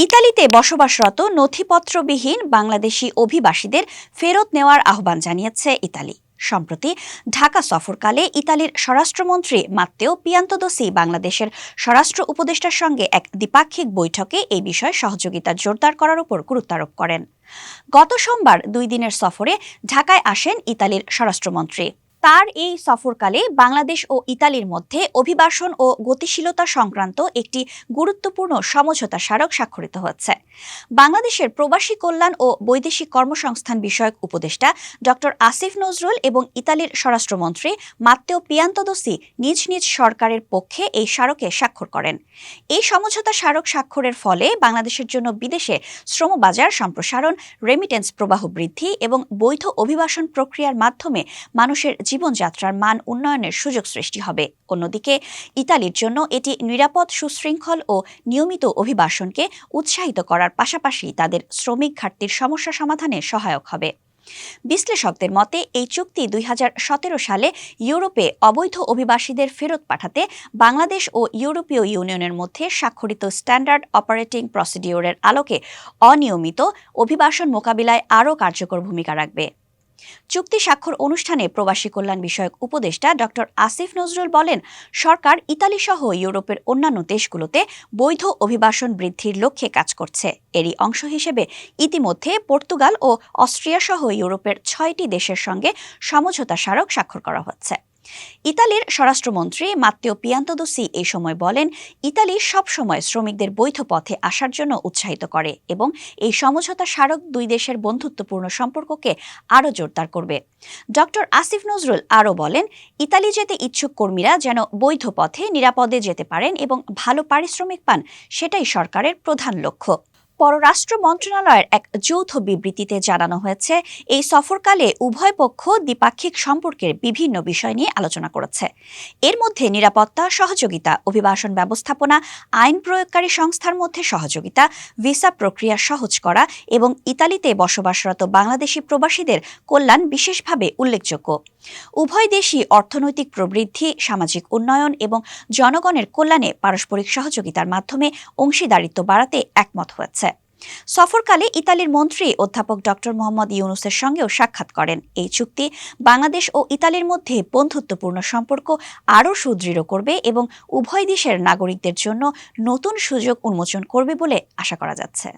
ইতালিতে বসবাসরত নথিপত্রবিহীন বাংলাদেশি অভিবাসীদের ফেরত নেওয়ার আহ্বান জানিয়েছে ইতালি। সম্প্রতি ঢাকা সফরকালে ইতালির স্বরাষ্ট্রমন্ত্রী মাত্তেও পিয়ান্তোদোসি বাংলাদেশের স্বরাষ্ট্র উপদেষ্টার সঙ্গে এক দ্বিপাক্ষিক বৈঠকে এই বিষয়ে সহযোগিতা জোরদার করার উপর গুরুত্বারোপ করেন। গত সোমবার 2 দিনের সফরে ঢাকায় আসেন ইতালির স্বরাষ্ট্রমন্ত্রী। তার এই সফরকালে বাংলাদেশ ও ইতালির মধ্যে অভিবাসন ও গতিশীলতা সংক্রান্ত একটি গুরুত্বপূর্ণ সমঝোতা স্মারক স্বাক্ষরিত হচ্ছে। বাংলাদেশের প্রবাসী কল্যাণ ও বৈদেশিক কর্মসংস্থান বিষয়ক উপদেষ্টা ডক্টর আসিফ নজরুল এবং ইতালির স্বরাষ্ট্রমন্ত্রী মাত্তেও পিয়ান্তোদোসি নিজ নিজ সরকারের পক্ষে এই স্মারকে স্বাক্ষর করেন। এই সমঝোতা স্মারক স্বাক্ষরের ফলে বাংলাদেশের জন্য বিদেশে শ্রমবাজার সম্প্রসারণ, রেমিটেন্স প্রবাহ বৃদ্ধি এবং বৈধ অভিবাসন প্রক্রিয়ার মাধ্যমে মানুষের জীবনযাত্রার মান উন্নয়নের সুযোগ সৃষ্টি হবে। অন্যদিকে ইতালির জন্য এটি নিরাপদ, সুশৃঙ্খল ও নিয়মিত অভিবাসনকে উৎসাহিত করার পাশাপাশি তাদের শ্রমিক ঘাটতির সমস্যা সমাধানে সহায়ক হবে। বিশ্লেষকদের মতে এই চুক্তি 2017 সালে ইউরোপে অবৈধ অভিবাসীদের ফেরত পাঠাতে বাংলাদেশ ও ইউরোপীয় ইউনিয়নের মধ্যে স্বাক্ষরিত স্ট্যান্ডার্ড অপারেটিং প্রসিডিওরের আলোকে অনিয়মিত অভিবাসন মোকাবিলায় আরও কার্যকর ভূমিকা রাখবে। চুক্তি স্বাক্ষর অনুষ্ঠানে প্রবাসী কল্যাণ বিষয়ক উপদেষ্টা ডক্টর আসিফ নজরুল বলেন, সরকার ইতালি সহ ইউরোপের অন্যান্য দেশগুলোতে বৈধ অভিবাসন বৃদ্ধির লক্ষ্যে কাজ করছে। এরই অংশ হিসেবে ইতিমধ্যে পর্তুগাল ও অস্ট্রিয়া সহ ইউরোপের 6টি দেশের সঙ্গে সমঝোতা স্মারক স্বাক্ষর করা হচ্ছে। ইতালির স্বরাষ্ট্রমন্ত্রী মাত্তেও পিয়ান্তোদোসি এই সময় বলেন, ইতালি সবসময় শ্রমিকদের বৈধ পথে আসার জন্য উৎসাহিত করে এবং এই সমঝোতা স্মারক দুই দেশের বন্ধুত্বপূর্ণ সম্পর্ককে আরও জোরদার করবে। ডক্টর আসিফ নজরুল আরও বলেন, ইতালি যেতে ইচ্ছুক কর্মীরা যেন বৈধ পথে নিরাপদে যেতে পারেন এবং ভালো পারিশ্রমিক পান, সেটাই সরকারের প্রধান লক্ষ্য। পররাষ্ট্র মন্ত্রণালয়ের এক যৌথ বিবৃতিতে জানানো হয়েছে, এই সফরকালে উভয় পক্ষ দ্বিপাক্ষিক সম্পর্কের বিভিন্ন বিষয় নিয়ে আলোচনা করেছে। এর মধ্যে নিরাপত্তা, সহযোগিতা, অভিবাসন ব্যবস্থাপনা, আইন প্রয়োগকারী সংস্থার মধ্যে সহযোগিতা, ভিসা প্রক্রিয়া সহজ করা এবং ইতালিতে বসবাসরত বাংলাদেশি প্রবাসীদের কল্যাণ বিশেষভাবে উল্লেখযোগ্য। উভয় দেশই অর্থনৈতিক প্রবৃদ্ধি, সামাজিক উন্নয়ন এবং জনগণের কল্যাণে পারস্পরিক সহযোগিতার মাধ্যমে অংশীদারিত্ব বাড়াতে একমত হয়েছে। সফরকালে ইতালির মন্ত্রী অধ্যাপক ডক্টর মোহাম্মদ ইউনুসের সঙ্গেও সাক্ষাৎ করেন। এই চুক্তি বাংলাদেশ ও ইতালির মধ্যে বন্ধুত্বপূর্ণ সম্পর্ক আরও সুদৃঢ় করবে এবং উভয় দেশের নাগরিকদের জন্য নতুন সুযোগ উন্মোচন করবে বলে আশা করা যাচ্ছে।